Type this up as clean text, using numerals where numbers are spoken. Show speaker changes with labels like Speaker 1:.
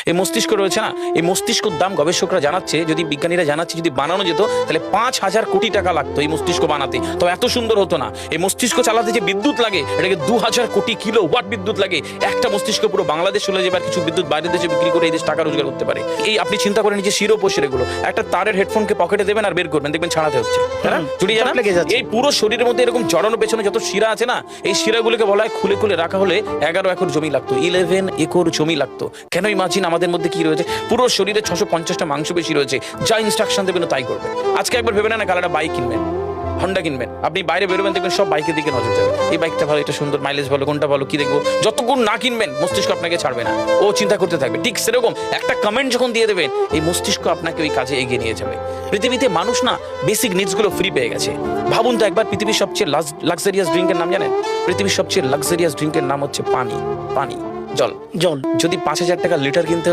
Speaker 1: এই মস্তিষ্ক রয়েছে না, এই মস্তিষ্কর দাম গবেষকরা জানাচ্ছে, যদি বিজ্ঞানীরা জানাচ্ছে, যদি বানানো যেত তাহলে 5,000 কোটি টাকা লাগতো এই মস্তিষ্ক বানাতে, তো এত সুন্দর হতো না। এই মস্তিষ্ক চালাতে যে বিদ্যুৎ লাগে এটাকে 2,000 কোটি কিলো ওয়াট বিদ্যুৎ লাগে। একটা মস্তিষ্ক পুরো বাংলাদেশ চলে যাবে, আর কিছু বিদ্যুৎ বাইরের দেশে বিক্রি করে এই দেশ টাকা রোজগার করতে পারে। এই আপনি চিন্তা করেন যে শিরোপশিরাগুলো, একটা তারের হেডফোনকে পকেটে দেবেন আর বের করবেন, দেখবেন ছাড়াতে হচ্ছে, তাই না? জড়িয়ে জানা এই পুরো শরীরের মধ্যে এরকম জড়ানো পেছনে যত শিরা আছে না, এই শিরাগুলোকে বলা হয় খুলে খুলে রাখা হলে 11 একর জমি লাগতো, 11 একর জমি লাগতো। কেন ইমাজিন আমাদের মধ্যে কি রয়েছে, পুরো শরীরে 650টা মাংসপেশি রয়েছে, যা ইনস্ট্রাকশন দেবেন তাই করবে। আজকে একবার ভেবে না কাল একটা বাইক কিনবেন, হন্ডা কিনবেন, আপনি বাইরে বেরোবেন দেখবেন সব বাইকের দিকে নজর যাবে, এই বাইকটা ভালো, এটা সুন্দর, মাইলেজ ভালো, কোনটা ভালো, কি দেখবো। যতক্ষণ না কিনবেন মস্তিষ্ক আপনাকে ছাড়বে না, ও চিন্তা করতে থাকবে। ঠিক সেরকম একটা কমেন্ট যখন দিয়ে দেবেন, এই মস্তিষ্ক আপনাকে ওই কাজে এগিয়ে নিয়ে যাবে। পৃথিবীতে মানুষ না বেসিক নিডসগুলো ফ্রি পেয়ে গেছে। ভাবুন তো একবার, পৃথিবীর সবচেয়ে লাক্সারিয়াস ড্রিঙ্কের নাম জানেন? পৃথিবীর সবচেয়ে লাক্সারিয়াস ড্রিঙ্কের নাম হচ্ছে পানি, পানি, জল। জল যদি 5,000 টাকা লিটার কিনতে